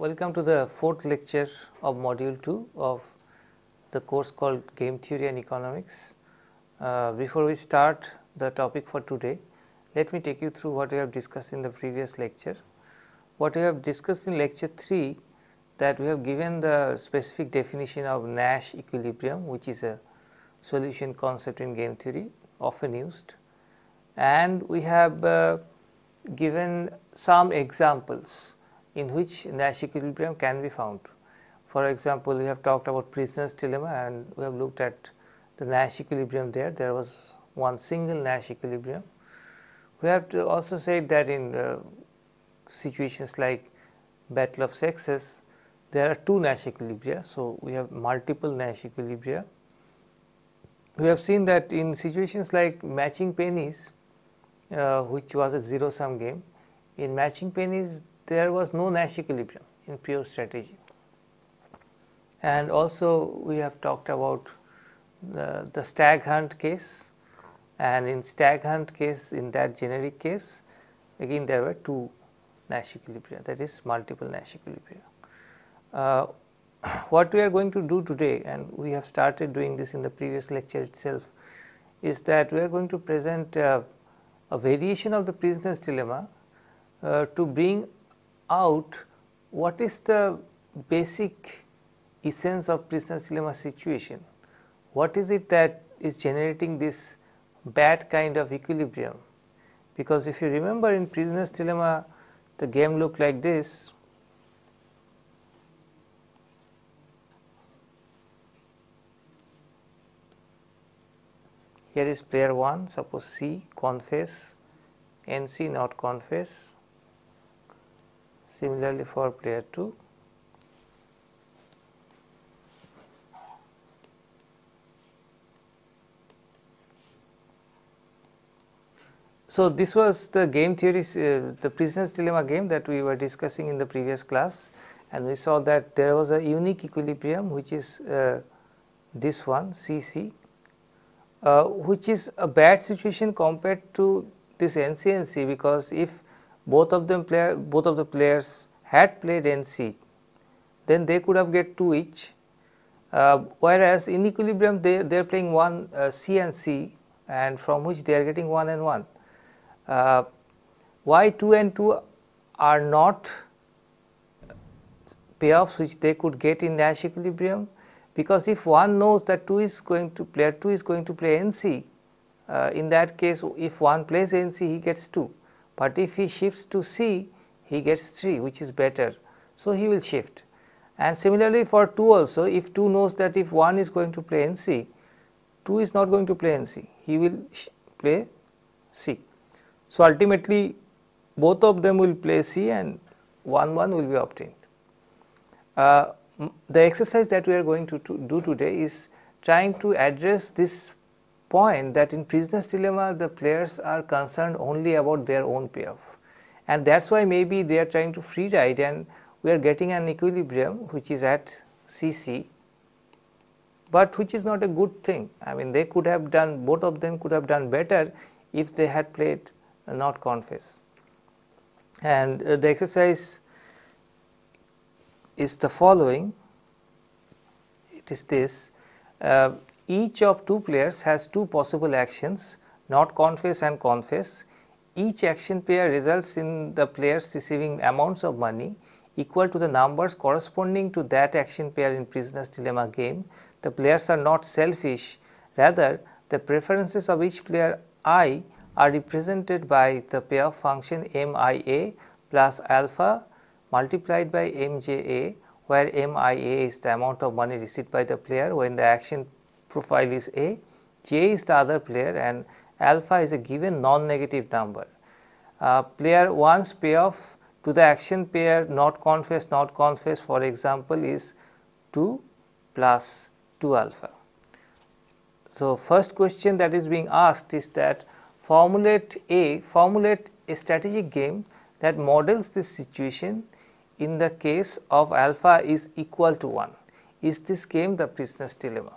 Welcome to the fourth lecture of module 2 of the course called Game Theory and Economics. Before we start the topic for today, let me take you through what we have discussed in the previous lecture. What we have discussed in lecture 3, that we have given the specific definition of Nash equilibrium, which is a solution concept in game theory often used, and we have given some examples in which Nash equilibrium can be found. For example, we have talked about prisoner's dilemma and we have looked at the Nash equilibrium there. There was one single Nash equilibrium. We have to also said that in situations like battle of sexes, there are two Nash equilibria. So, we have multiple Nash equilibria. We have seen that in situations like matching pennies, which was a zero sum game, in matching pennies there was no Nash equilibrium in pure strategy. And also we have talked about the stag hunt case, and in stag hunt case, in that generic case, again there were two Nash equilibria, that is multiple Nash equilibria. What we are going to do today, and we have started doing this in the previous lecture itself, is that we are going to present a variation of the prisoner's dilemma to bring out what is the basic essence of prisoner's dilemma situation. What is it that is generating this bad kind of equilibrium? Because if you remember, in prisoner's dilemma the game looked like this. Here is player 1, suppose C, confess, NC not confess. Similarly for player 2. So, this was the game theory, the prisoner's dilemma game that we were discussing in the previous class, and we saw that there was a unique equilibrium, which is this one CC, which is a bad situation compared to this NC and C, because if both of the players had played NC, then they could have get 2 each, whereas in equilibrium they are playing one C and C, and from which they are getting 1 and 1. Why 2 and 2 are not payoffs which they could get in Nash equilibrium? Because if one knows that player 2 is going to play NC, in that case if one plays NC he gets 2, but if he shifts to C he gets 3, which is better, so he will shift. And similarly for 2 also, if 2 knows that if 1 is going to play NC, 2 is not going to play NC, he will play C. So ultimately both of them will play C and 1-1 will be obtained. The exercise that we are going to do today is trying to address this point, that in prisoner's dilemma the players are concerned only about their own payoff, and that is why maybe they are trying to free ride and we are getting an equilibrium which is at CC, but which is not a good thing. I mean, they could have done, both of them could have done better if they had played not confess. And the exercise is the following. It is this: each of two players has two possible actions, not confess and confess. Each action pair results in the players receiving amounts of money equal to the numbers corresponding to that action pair in prisoner's dilemma game. The players are not selfish, rather the preferences of each player I are represented by the payoff function MIA plus alpha multiplied by MJA, where MIA is the amount of money received by the player when the action profile is A, J is the other player, and alpha is a given non-negative number. Player 1's payoff to the action pair not confess, for example, is 2 plus 2 alpha. So, first question that is being asked is that formulate a strategic game that models this situation in the case of alpha is equal to 1. Is this game the prisoner's dilemma?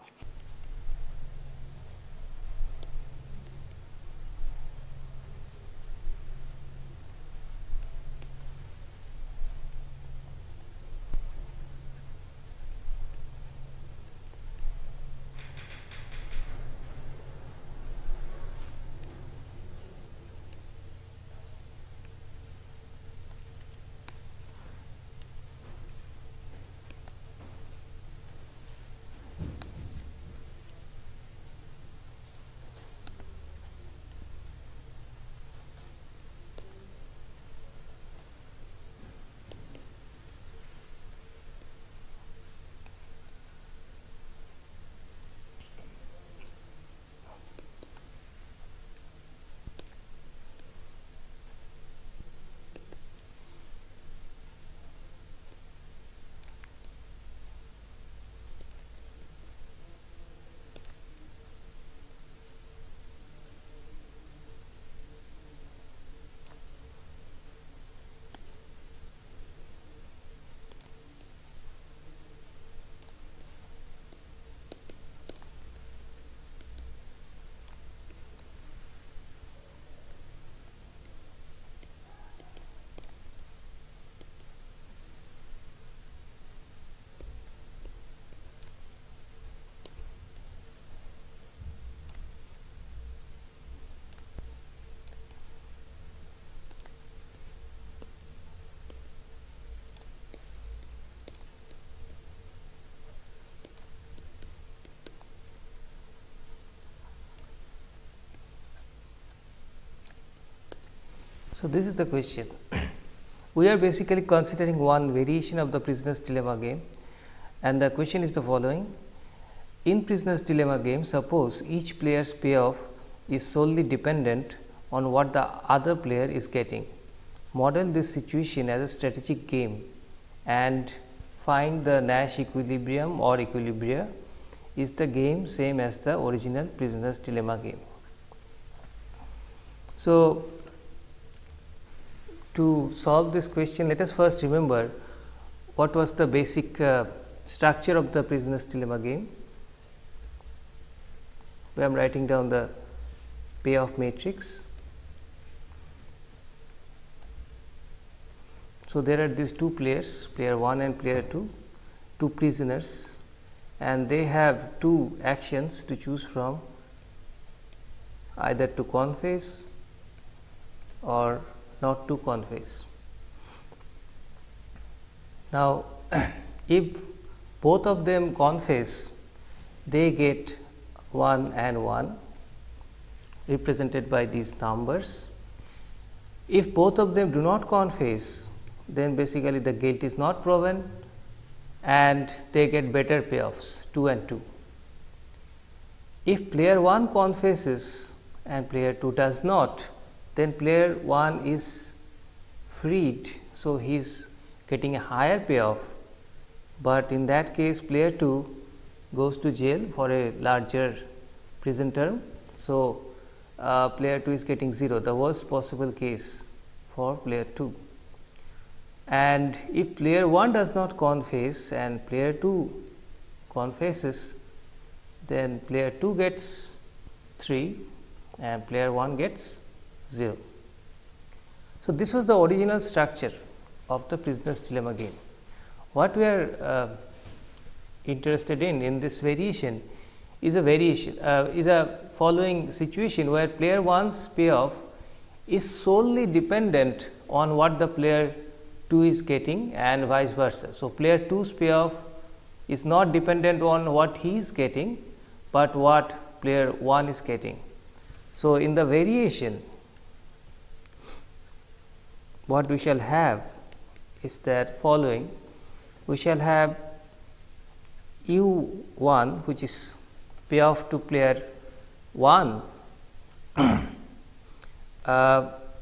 So, this is the question. We are basically considering one variation of the prisoner's dilemma game, and the question is the following. In prisoner's dilemma game, suppose each player's payoff is solely dependent on what the other player is getting. Model this situation as a strategic game and find the Nash equilibrium or equilibria. Is the game same as the original prisoner's dilemma game? So, to solve this question, let us first remember what was the basic structure of the prisoner's dilemma game. I am writing down the payoff matrix. So, there are these two players, player 1 and player 2, two prisoners, and they have two actions to choose from, either to confess or not to confess. Now, if both of them confess, they get 1 and 1 represented by these numbers. If both of them do not confess, then basically the guilt is not proven and they get better payoffs 2 and 2. If player 1 confesses and player 2 does not, then player 1 is freed. So, he is getting a higher payoff, but in that case player 2 goes to jail for a larger prison term. So, player 2 is getting 0, the worst possible case for player 2. And if player 1 does not confess and player 2 confesses, then player 2 gets 3 and player 1 gets 0. So, this was the original structure of the prisoner's dilemma game. What we are interested in this variation is a following situation where player 1's payoff is solely dependent on what the player 2 is getting and vice versa. So, player 2's payoff is not dependent on what he is getting, but what player 1 is getting. So, in the variation, what we shall have is that following: we shall have U1, which is payoff to player 1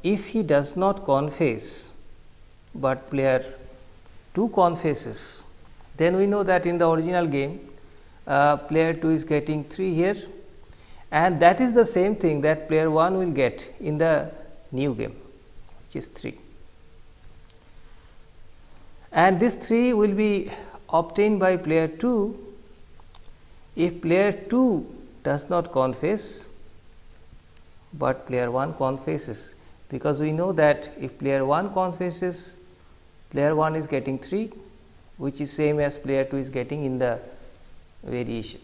if he does not confess, but player 2 confesses, then we know that in the original game player 2 is getting 3 here, and that is the same thing that player 1 will get in the new game, which is 3. And this 3 will be obtained by player 2 if player 2 does not confess, but player 1 confesses, because we know that if player 1 confesses, player 1 is getting 3, which is same as player 2 is getting in the variation.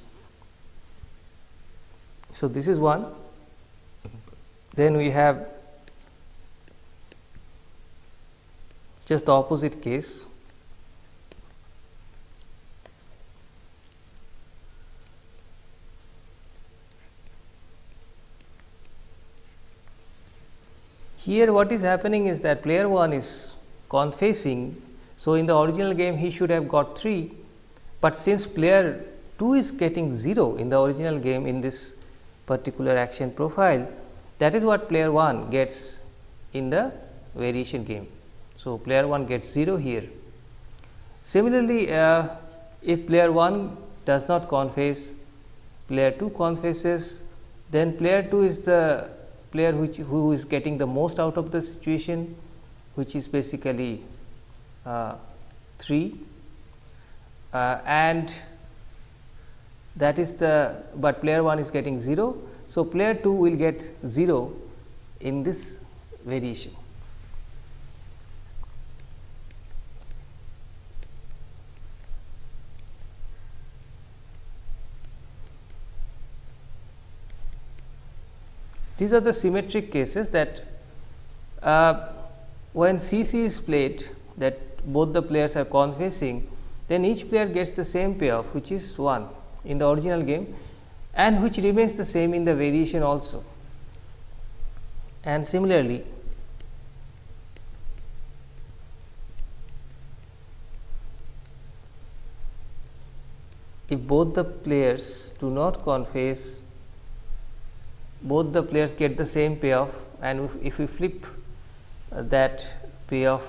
So, this is one. Then we have just the opposite case. Here what is happening is that player 1 is confessing. So, in the original game he should have got 3, but since player 2 is getting 0 in the original game in this particular action profile, that is what player 1 gets in the variation game. So, player 1 gets 0 here. Similarly, if player 1 does not confess, player 2 confesses, then player 2 is the player who is getting the most out of the situation, which is basically 3, and that is but player 1 is getting 0. So, player 2 will get 0 in this variation. These are the symmetric cases that when CC is played, that both the players are confessing, then each player gets the same payoff, which is 1 in the original game, and which remains the same in the variation also. And similarly, if both the players do not confess, both the players get the same payoff, and if we flip that payoff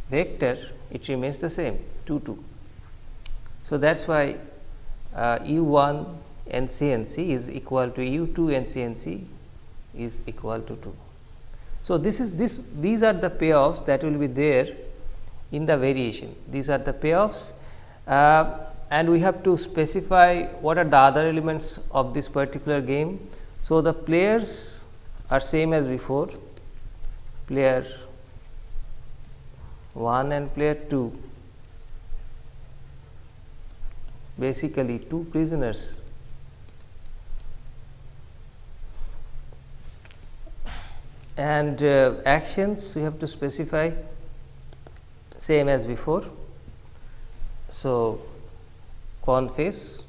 vector, it remains the same 2 2. So, that is why u1 NCNC is equal to u2 NCNC is equal to 2. So, these are the payoffs that will be there in the variation. These are the payoffs, and we have to specify what are the other elements of this particular game. So, the players are same as before, player 1 and player 2, basically 2 prisoners. And actions we have to specify same as before. So, confess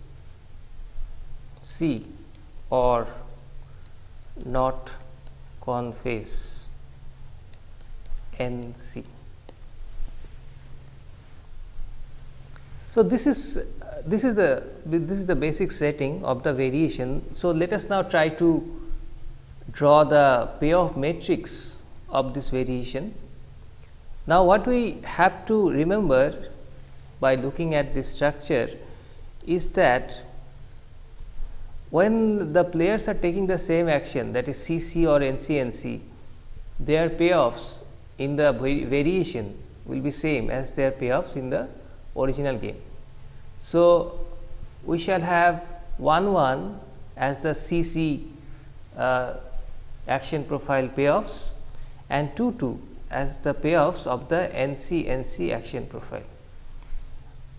C or not confess NC. So, this is the basic setting of the variation. So, let us now try to draw the payoff matrix of this variation. Now, what we have to remember by looking at this structure is that when the players are taking the same action, that is CC or NCNC, their payoffs in the variation will be same as their payoffs in the original game. So, we shall have 1 1 as the CC action profile payoffs and 2 2 as the payoffs of the NC action profile.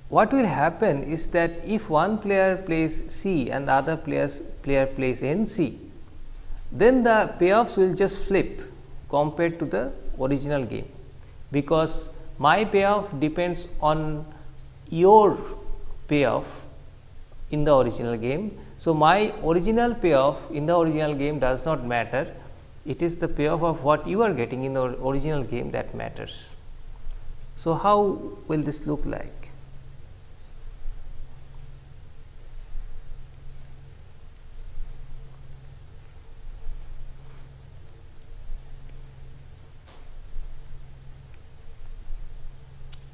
What will happen is that if one player plays C and the other player plays NC, then the payoffs will just flip compared to the original game, because my payoff depends on your payoff in the original game. So, my original payoff in the original game does not matter, it is the payoff of what you are getting in the original game that matters. So, how will this look like?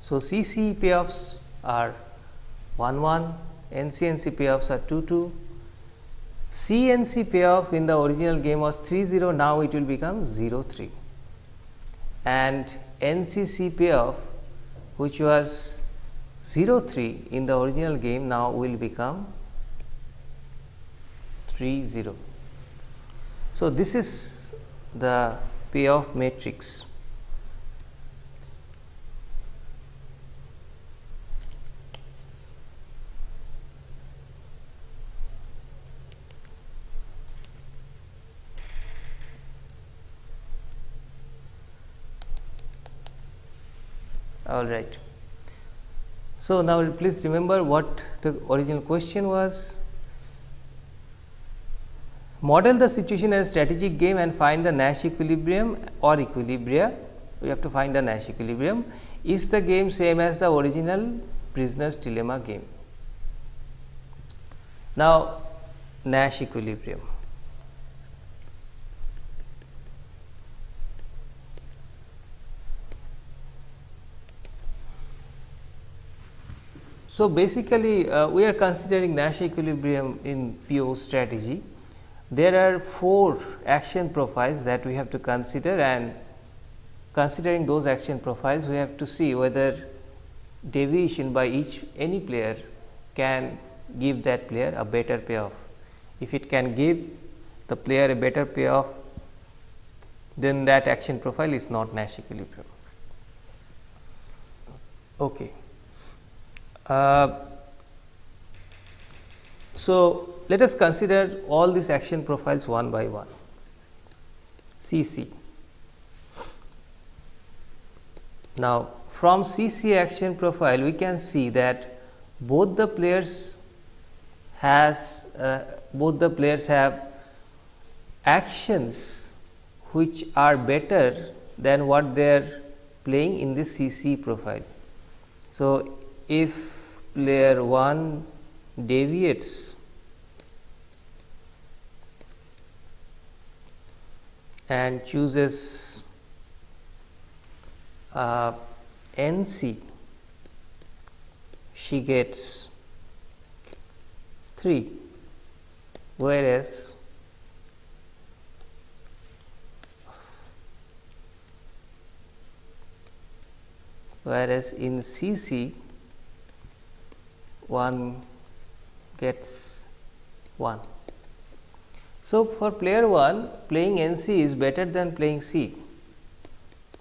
So, CC payoffs are 1 1, NCNC payoffs are 2 2. CNC payoff in the original game was 3 0, now it will become 0 3, and NCC payoff which was 0 3 in the original game now will become 3 0. So, this is the payoff matrix. All right. So, now please remember what the original question was. Model the situation as a strategic game and find the Nash equilibrium or equilibria. We have to find the Nash equilibrium. Is the game same as the original prisoner's dilemma game? Now, Nash equilibrium. So, basically we are considering Nash equilibrium in PO strategy. There are 4 action profiles that we have to consider, and considering those action profiles we have to see whether deviation by any player can give that player a better payoff. If it can give the player a better payoff, then that action profile is not Nash equilibrium. Okay. So, let us consider all these action profiles one by one. CC. Now, from CC action profile we can see that both the players have actions which are better than what they are playing in this CC profile. So, if player 1 deviates and chooses NC, she gets 3, whereas in CC one gets 1. So, for player 1 playing NC is better than playing C.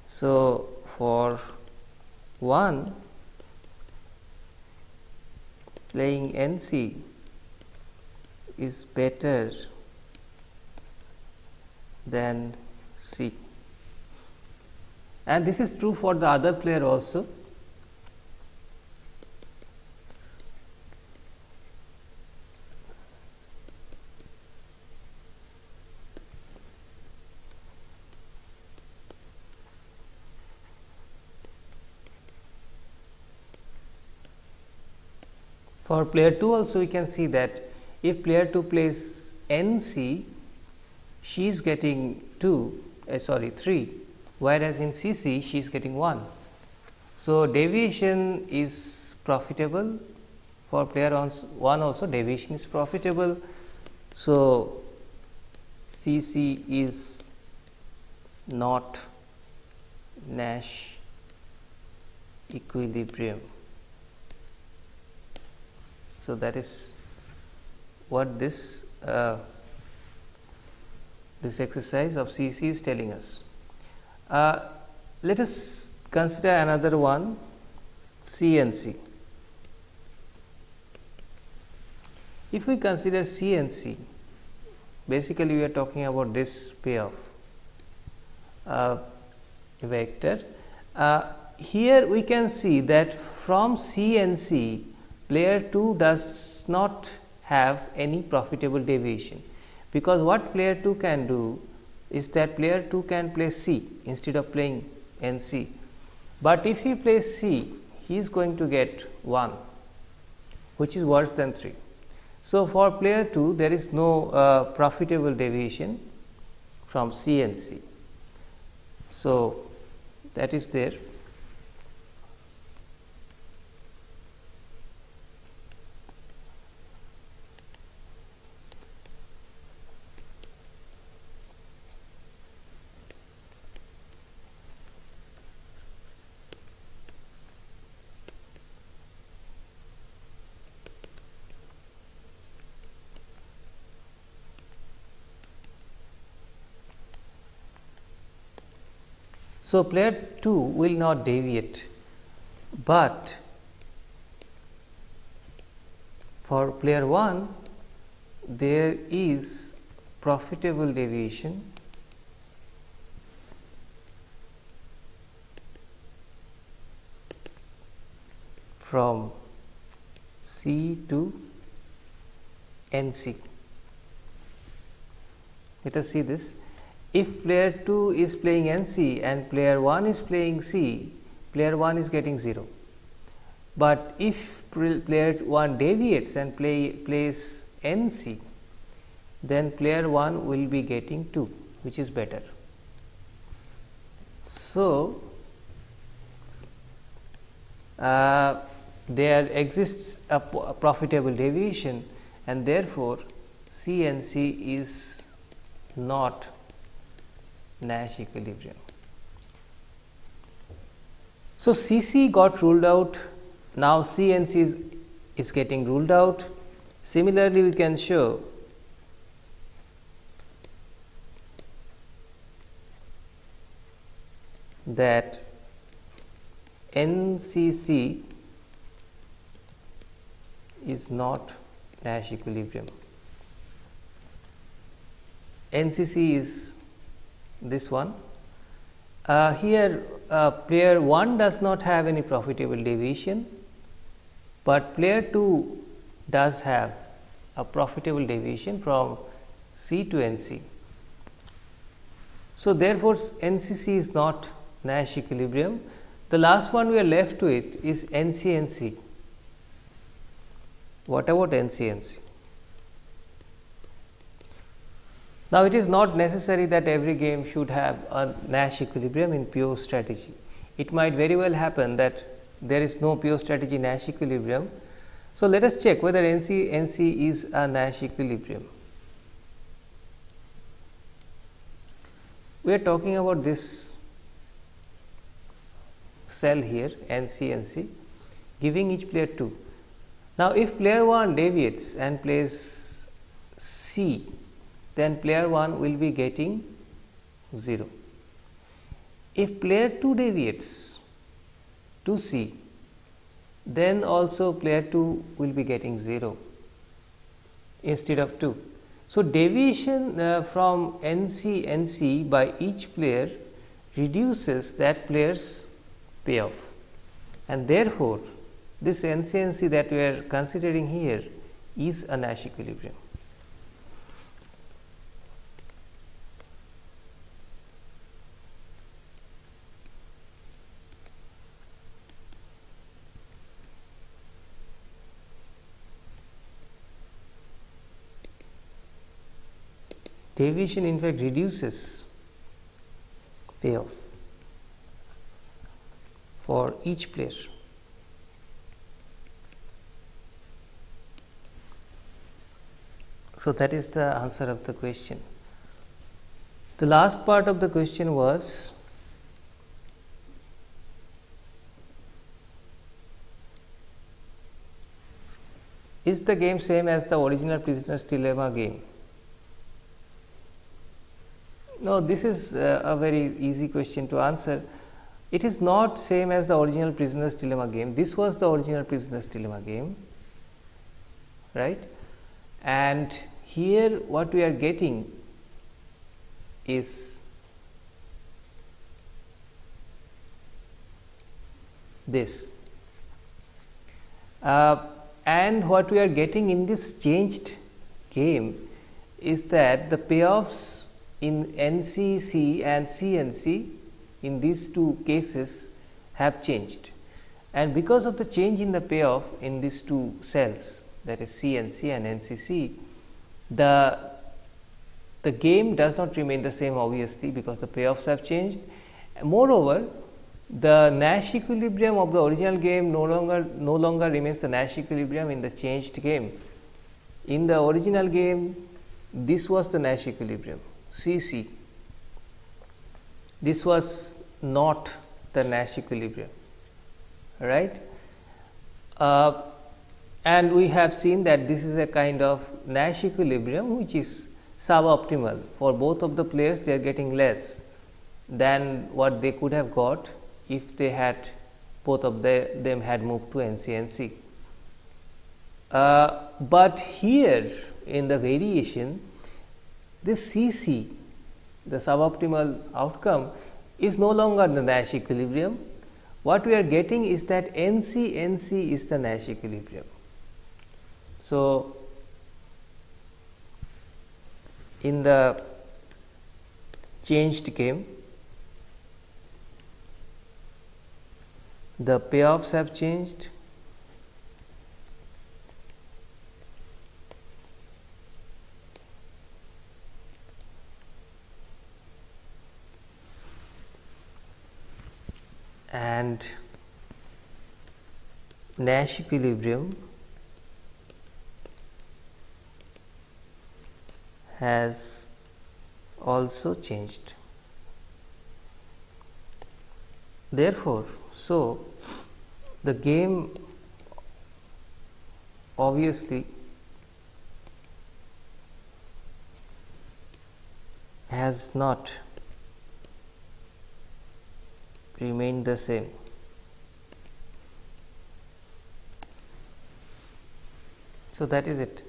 So, for 1 playing NC is better than C, and this is true for the other player also. For player 2 also we can see that if player 2 plays NC, she is getting 3, whereas in CC she is getting 1. So, deviation is profitable for player 1 also, deviation is profitable. So, CC is not Nash equilibrium. So, that is what this exercise of CC is telling us. Let us consider another one, CNC. If we consider CNC, basically we are talking about this payoff vector. Here we can see that from CNC player 2 does not have any profitable deviation, because what player 2 can do is that player 2 can play C instead of playing NC, but if he plays C, he is going to get 1, which is worse than 3. So, for player 2 there is no profitable deviation from CNC. So, that is there. So, player 2 will not deviate, but for player 1 there is profitable deviation from C to NC. Let us see this. If player 2 is playing NC and player 1 is playing C, player 1 is getting 0. But if player 1 deviates and plays NC, then player 1 will be getting 2, which is better. So, there exists a profitable deviation, and therefore, CNC is not Nash equilibrium. So, CC got ruled out, now CNC is getting ruled out. Similarly, we can show that NCC is not Nash equilibrium. NCC is this one. Here player 1 does not have any profitable deviation, but player 2 does have a profitable deviation from C to NC. So, therefore, NCC is not Nash equilibrium. The last one we are left with is NCNC. What about NC? Now, it is not necessary that every game should have a Nash equilibrium in pure strategy. It might very well happen that there is no pure strategy Nash equilibrium. So, let us check whether NC is a Nash equilibrium. We are talking about this cell here NC, giving each player 2. Now, if player 1 deviates and plays C, then player 1 will be getting 0. If player 2 deviates to C, then also player 2 will be getting 0 instead of 2. So, deviation from NC by each player reduces that player's payoff, and therefore, this NC that we are considering here is a Nash equilibrium. Deviation in fact reduces payoff for each player. So, that is the answer of the question. The last part of the question was is the game same as the original Prisoner's Dilemma game? No, this is a very easy question to answer. It is not same as the original Prisoner's Dilemma game. This was the original Prisoner's Dilemma game, right? And here what we are getting is this. And what we are getting in this changed game is that the payoffs in NCC and CNC in these two cases have changed, and because of the change in the payoff in these two cells, that is CNC and NCC, the game does not remain the same, obviously, because the payoffs have changed. Moreover, the Nash equilibrium of the original game no longer remains the Nash equilibrium in the changed game. In the original game, this was the Nash equilibrium CC. This was not the Nash equilibrium, right? And we have seen that this is a kind of Nash equilibrium which is suboptimal. For both of the players, they are getting less than what they could have got if they had both of them had moved to NC. But here in the variation, this CC, the suboptimal outcome, is no longer the Nash equilibrium. What we are getting is that NC is the Nash equilibrium. So, in the changed game, the payoffs have changed, and Nash equilibrium has also changed. Therefore, so the game obviously has not remained the same. So, that is it.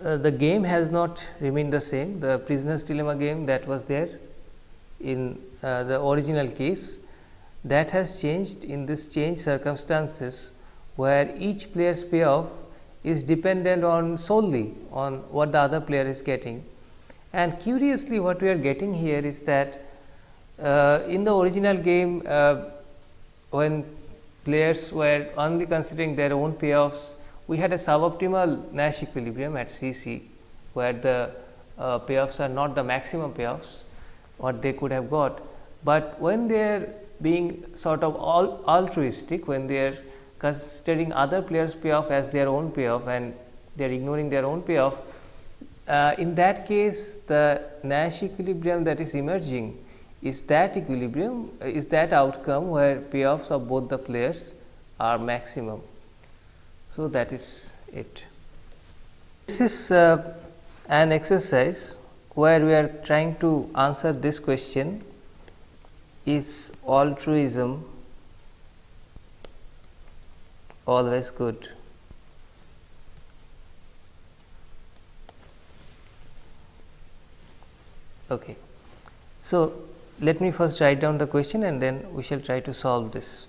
The game has not remained the same. The Prisoner's Dilemma game that was there in the original case, that has changed in this changed circumstances, where each player's payoff is dependent on solely on what the other player is getting. And curiously, what we are getting here is that in the original game, when players were only considering their own payoffs, we had a suboptimal Nash equilibrium at CC, where the payoffs are not the maximum payoffs what they could have got, but when they are being sort of altruistic, when they are considering other players payoff as their own payoff and they are ignoring their own payoff, in that case the Nash equilibrium that is emerging is that equilibrium, is that outcome where payoffs of both the players are maximum. So, that is it. This is an exercise where we are trying to answer this question: is altruism always good? Okay. So, let me first write down the question and then we shall try to solve this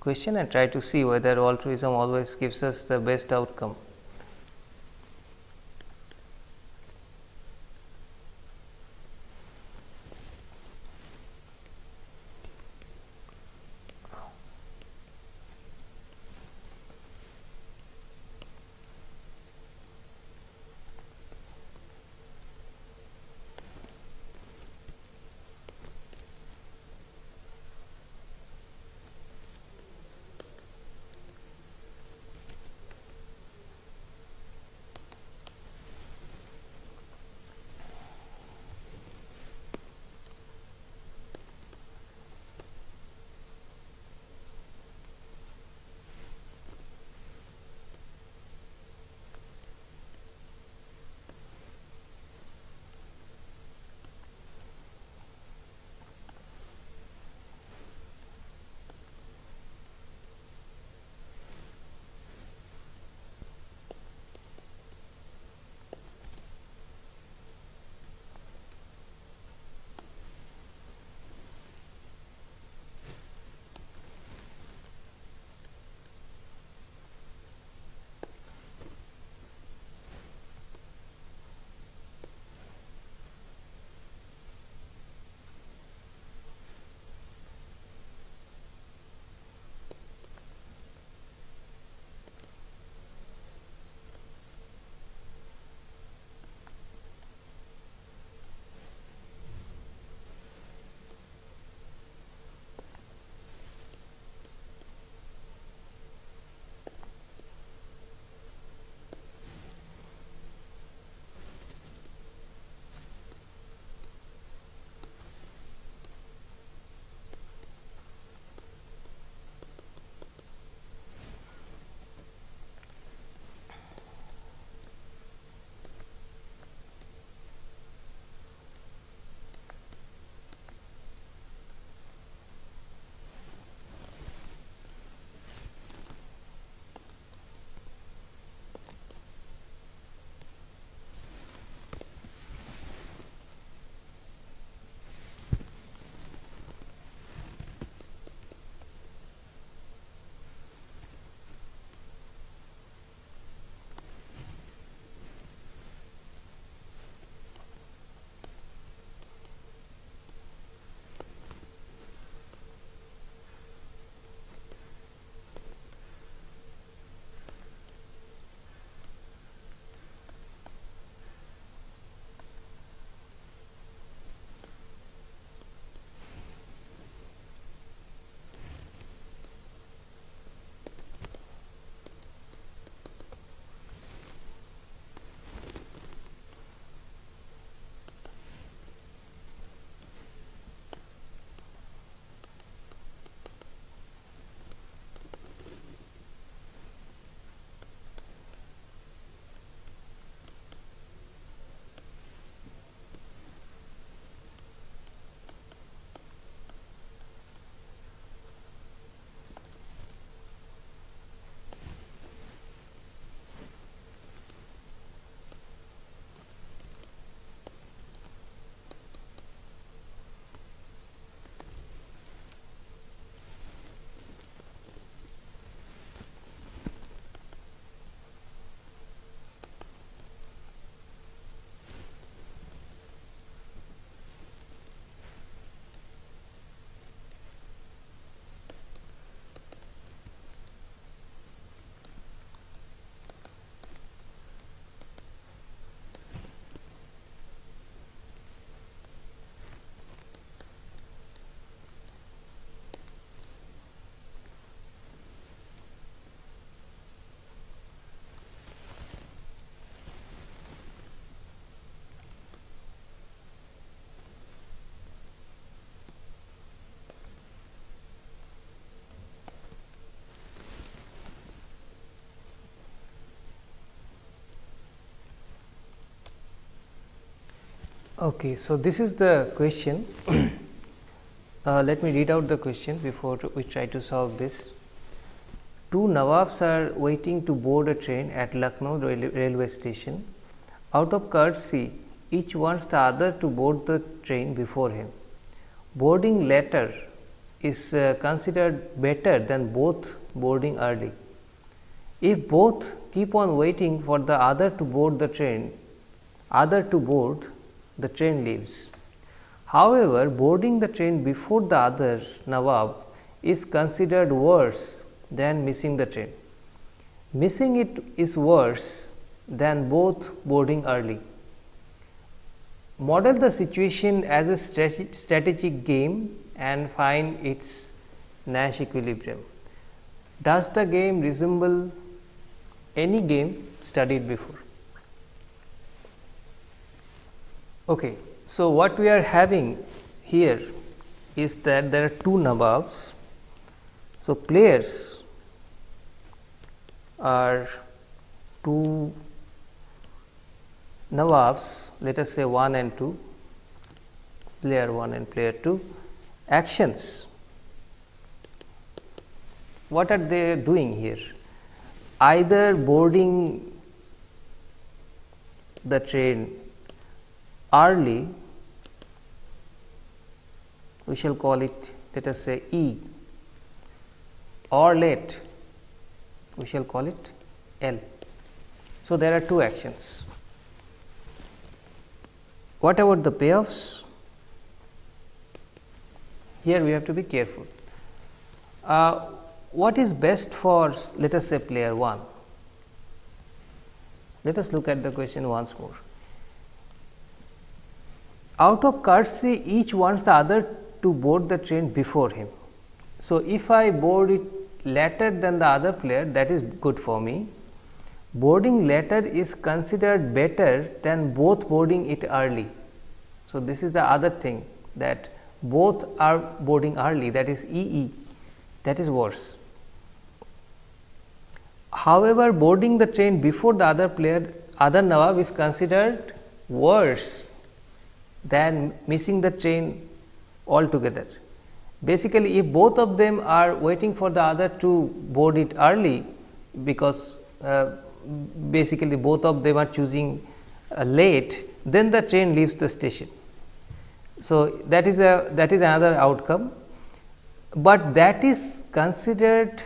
question and try to see whether altruism always gives us the best outcome. Okay, so this is the question. Let me read out the question before we try to solve this. Two Nawabs are waiting to board a train at Lucknow railway station. Out of courtesy, each wants the other to board the train before him. Boarding later is considered better than both boarding early. If both keep on waiting for the other to board, the train leaves. However, boarding the train before the other Nawab is considered worse than missing the train. Missing it is worse than both boarding early. Model the situation as a strategic game and find its Nash equilibrium. Does the game resemble any game studied before? Okay, so what we are having here is that there are two Nawabs. So, players are two Nawabs, let us say 1 and 2, player 1 and player 2. Actions, what are they doing here? Either boarding the train early, we shall call it, let us say E, or late, we shall call it L. So, there are two actions. What about the payoffs? Here we have to be careful. What is best for, let us say, player 1? Let us look at the question once more. Out of courtesy, each wants the other to board the train before him. So, if I board it later than the other player, that is good for me. Boarding later is considered better than both boarding it early. So, this is the other thing, that both are boarding early, that is EE, that is worse. However, boarding the train before the other Nawab is considered worse than missing the train altogether. Basically, if both of them are waiting for the other to board it early, because basically both of them are choosing late, then the train leaves the station. So, that is another outcome, but that is considered,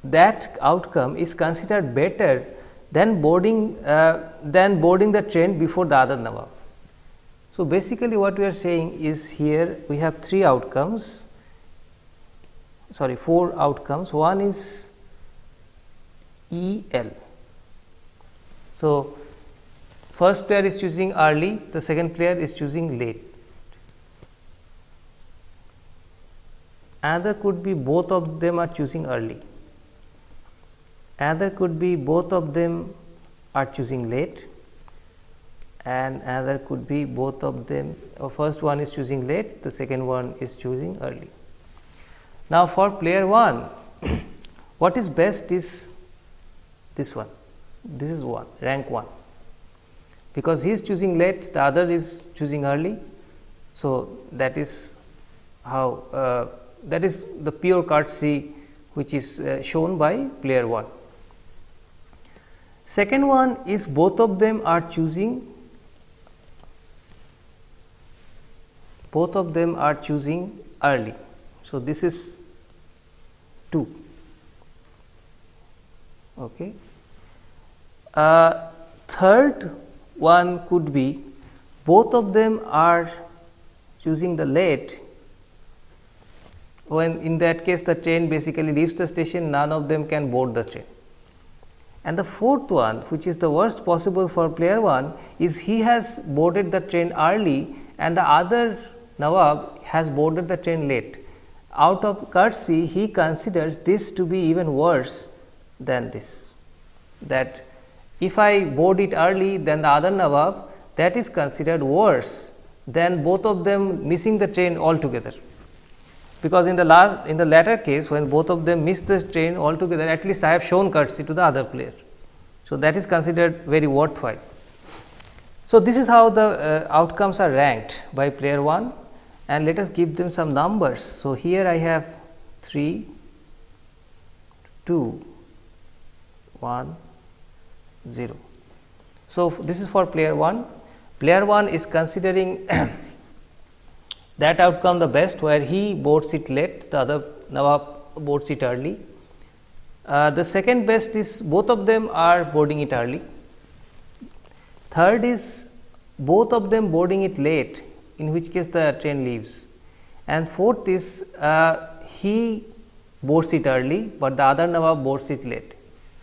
that outcome is considered better than boarding the train before the other Nawab. So, basically what we are saying is, here we have four outcomes. One is EL. So, first player is choosing early, the second player is choosing late. Another could be both of them are choosing early. Another could be both of them are choosing late, and another could be both of them, first one is choosing late, the second one is choosing early. Now, for player 1, what is best is this one, this is rank 1, because he is choosing late, the other is choosing early. So, that is how that is the pure courtesy which is shown by player 1. Second one is both of them are choosing early. So, this is 2. Okay. Third one could be both of them are choosing the late. When in that case the train basically leaves the station, none of them can board the train. And the fourth one, which is the worst possible for player 1, is he has boarded the train early and the other Nawab has boarded the train late. Out of courtesy, he considers this to be even worse than this, that if I board it early than the other Nawab, that is considered worse than both of them missing the train altogether. Because in the latter case, when both of them miss the train altogether, at least I have shown courtesy to the other player. So, that is considered very worthwhile. So, this is how the outcomes are ranked by player 1, and let us give them some numbers. So, here I have 3, 2, 1, 0. So, this is for player 1. Player 1 is considering that outcome the best, where he boards it late, the other Nawab boards it early. The second best is both of them are boarding it early. Third is both of them boarding it late, in which case the train leaves. And fourth is he boards it early, but the other Nawab boards it late.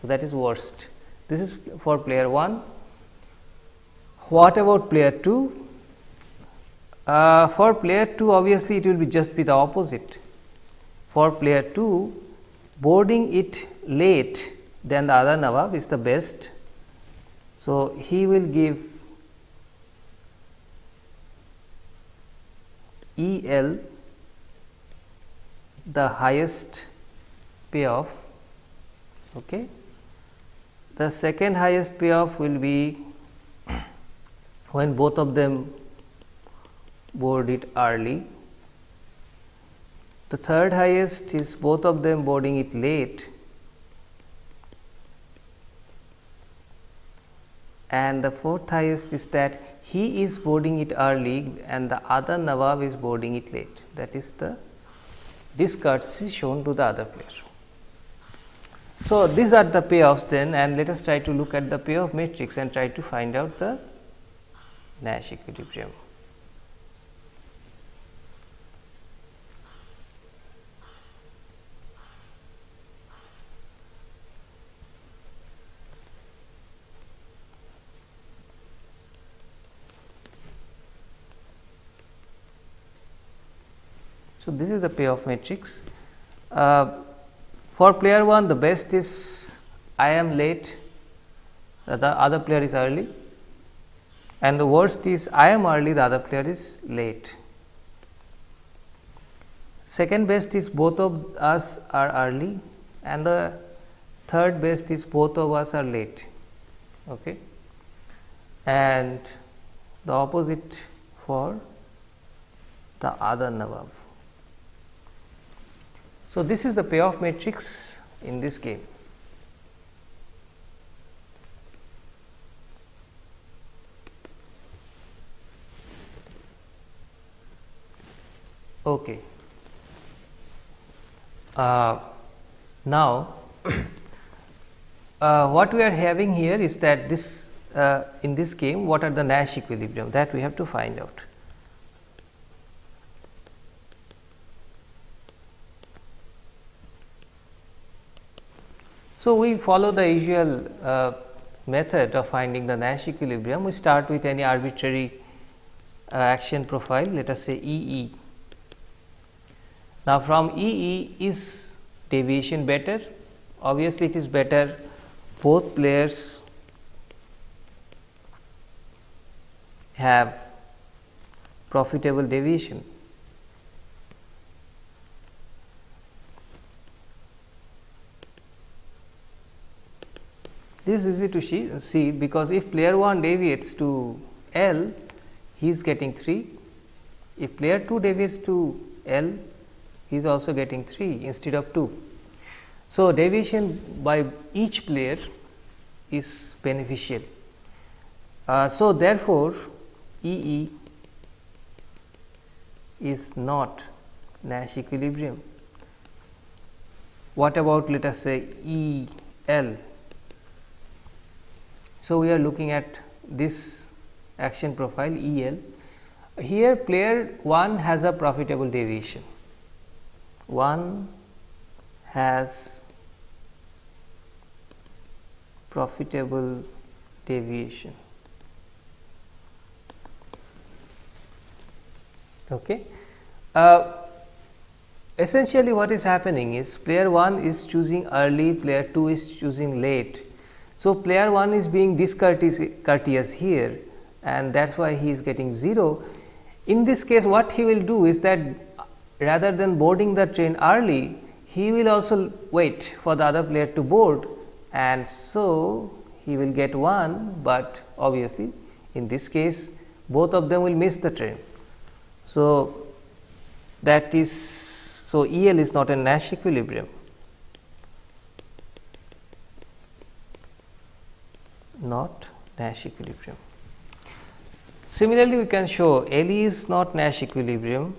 So, that is worst. This is for player 1. What about player 2? For player 2, obviously it will be just be the opposite. For player 2, boarding it late than the other Nawab is the best. So, he will give EL the highest payoff. Okay. The second highest payoff will be when both of them board it early. The third highest is both of them boarding it late, and the fourth highest is that he is boarding it early and the other Nawab is boarding it late. That is the discourtesy shown to the other player. So, these are the payoffs then, and let us try to look at the payoff matrix and try to find out the Nash equilibrium. So, this is the payoff matrix. For player 1, the best is I am late, the other player is early, and the worst is I am early, the other player is late. Second best is both of us are early, and the third best is both of us are late. Okay. And the opposite for the other Nawab. So, this is the payoff matrix in this game. Okay. Now, what we are having here is that this in this game, what are the Nash equilibrium, that we have to find out. So, we follow the usual method of finding the Nash equilibrium. We start with any arbitrary action profile, let us say EE. Now, from EE, is deviation better? Obviously, it is better. Both players have profitable deviation. This is easy to see because if player 1 deviates to L, he is getting 3. If player 2 deviates to L, he is also getting 3 instead of 2. So, deviation by each player is beneficial. So, therefore, EE is not Nash equilibrium. What about, let us say, EL? So, we are looking at this action profile EL. Here player 1 has a profitable deviation. 1 has profitable deviation. Okay. Essentially what is happening is player 1 is choosing early, player 2 is choosing late. So, player 1 is being discourteous here, and that is why he is getting 0. In this case, what he will do is that rather than boarding the train early, he will also wait for the other player to board, and so he will get 1, but obviously In this case, both of them will miss the train. So, that is, so EL is not a Nash equilibrium, not Nash equilibrium. Similarly, we can show LE is not Nash equilibrium,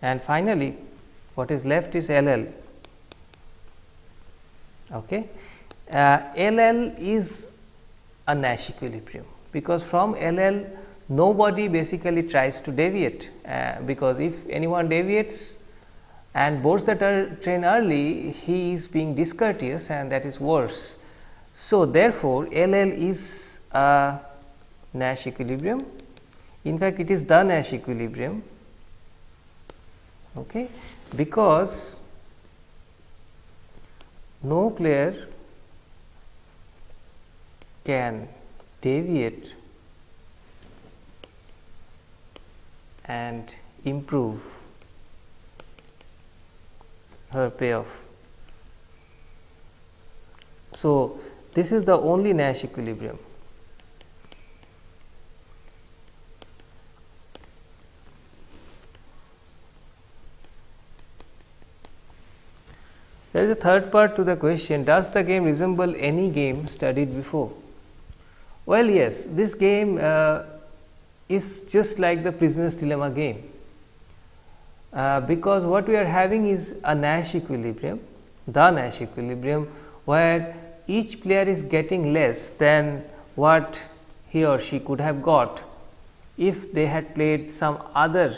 and finally, what is left is LL. Okay. LL is a Nash equilibrium, because from LL nobody basically tries to deviate, because if anyone deviates and boards the train early, he is being discourteous, and that is worse. So, therefore, LL is a Nash equilibrium. In fact, it is the Nash equilibrium, okay, because no player can deviate and improve her payoff. So, this is the only Nash equilibrium. There is a third part to the question: does the game resemble any game studied before? Well, yes, this game is just like the prisoner's dilemma game, because what we are having is a Nash equilibrium, the Nash equilibrium, where each player is getting less than what he or she could have got if they had played some other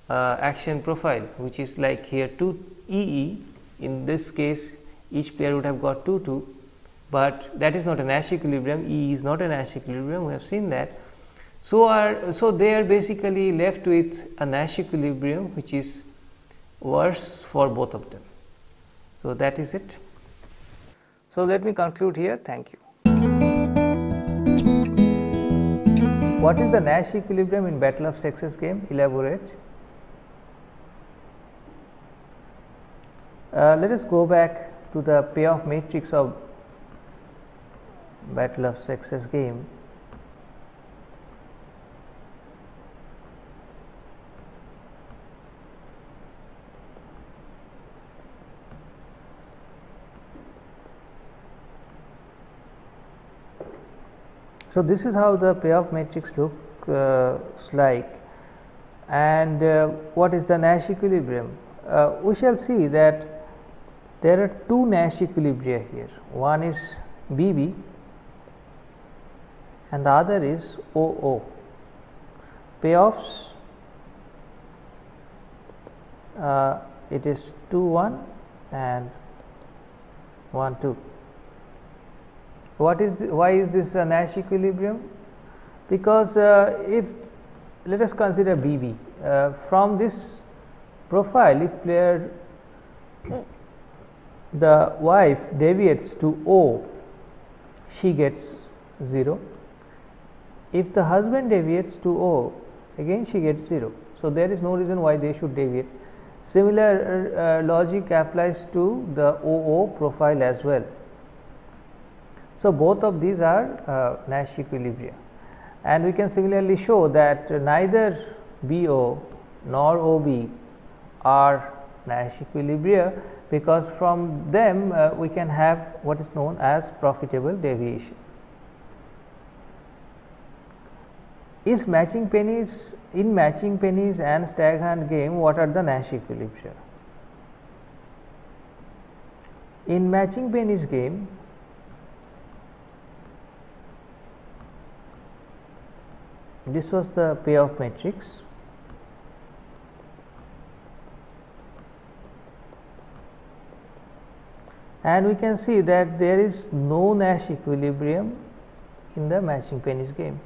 action profile, which is like here 2 EE. In this case, each player would have got 2-2, but that is not a Nash equilibrium. E is not a Nash equilibrium, we have seen that. So they are basically left with a Nash equilibrium which is worse for both of them. So that is it. So let me conclude here. Thank you. What is the Nash equilibrium in Battle of Sexes game? Elaborate. Let us go back to the payoff matrix of Battle of Sexes game. So, this is how the payoff matrix looks like, and what is the Nash equilibrium? We shall see that there are two Nash equilibria here. One is BB and the other is OO. Payoffs, it is 2-1 and 1-2. Why is this a Nash equilibrium? Because if let us consider BB, from this profile, if player the wife deviates to O, she gets 0. If the husband deviates to O, again she gets 0. So there is no reason why they should deviate. Similar logic applies to the OO profile as well. So both of these are Nash equilibria, and we can similarly show that neither BO nor OB are Nash equilibria, because from them we can have what is known as profitable deviation. In matching pennies and stag hunt game, what are the Nash equilibria? In matching pennies game, this was the payoff matrix. And we can see that there is no Nash equilibrium in the matching pennies game.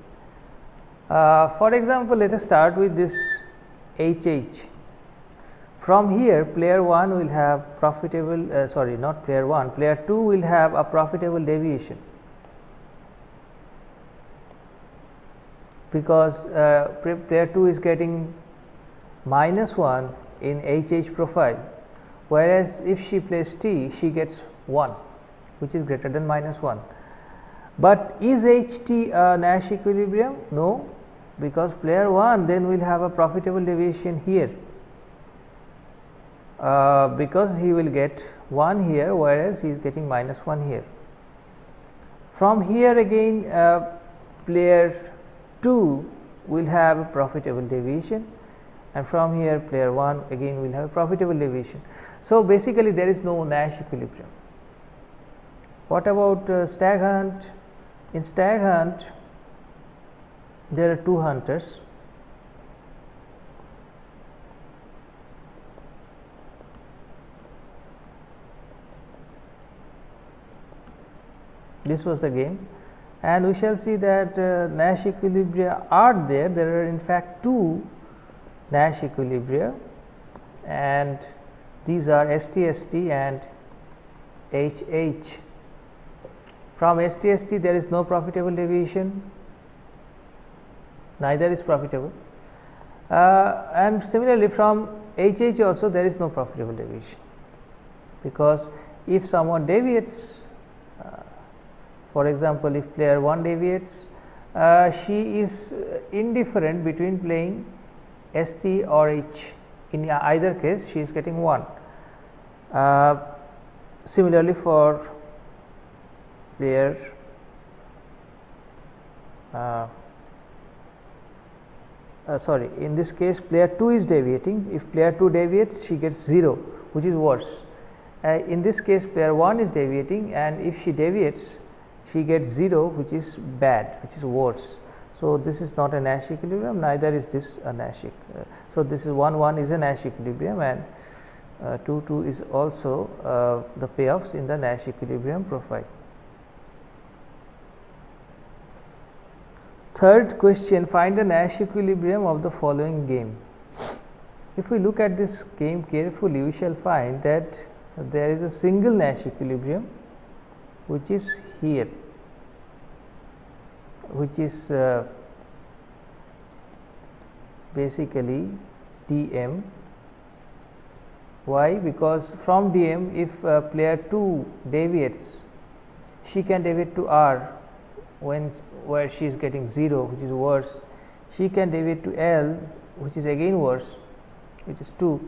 For example, let us start with this HH. From here, player 1 will have profitable, not player 1, player 2 will have a profitable deviation, because player 2 is getting -1 in HH profile, whereas if she plays T, she gets 1, which is greater than -1. But is HT a Nash equilibrium? No, because player 1 then will have a profitable deviation here, because he will get 1 here, whereas he is getting -1 here. From here again, player 2 will have a profitable deviation, and from here player 1 again will have a profitable deviation. So, basically there is no Nash equilibrium. What about stag hunt? In stag hunt, there are 2 hunters. This was the game, and we shall see that Nash equilibria are there. There are in fact 2 Nash equilibria, and these are ST-ST and HH. From ST-ST there is no profitable deviation, neither is profitable, and similarly from HH also there is no profitable deviation, because if someone deviates, for example, if player 1 deviates, she is indifferent between playing ST or H. In either case, she is getting 1. Similarly, for player in this case, player 2 is deviating. If player 2 deviates, she gets 0, which is worse. In this case, player 1 is deviating, and if she deviates, she gets 0, which is bad, which is worse. So, this is not a Nash equilibrium, neither is this a Nash. So, this is 1 is a Nash equilibrium, and 2 is also the payoffs in the Nash equilibrium profile. Third question, find the Nash equilibrium of the following game. If we look at this game carefully, we shall find that there is a single Nash equilibrium, which is here, which is basically dm. Why? Because from dm, if player 2 deviates, she can deviate to r where she is getting 0, which is worse. She can deviate to L, which is again worse, which is 2.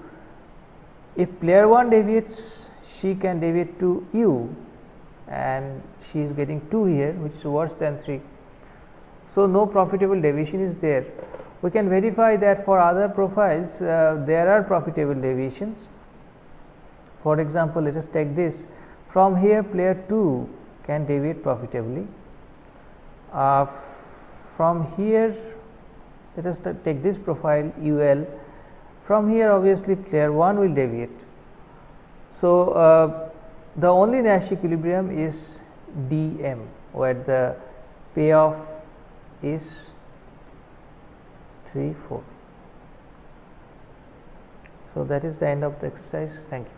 If player 1 deviates, she can deviate to U, and she is getting 2 here, which is worse than 3. So, no profitable deviation is there. We can verify that for other profiles there are profitable deviations. For example, let us take this. From here player 2 can deviate profitably. From here, let us take this profile UL. From here obviously player 1 will deviate. So, the only Nash equilibrium is dm, where the payoff is 3, 4. So, that is the end of the exercise. Thank you.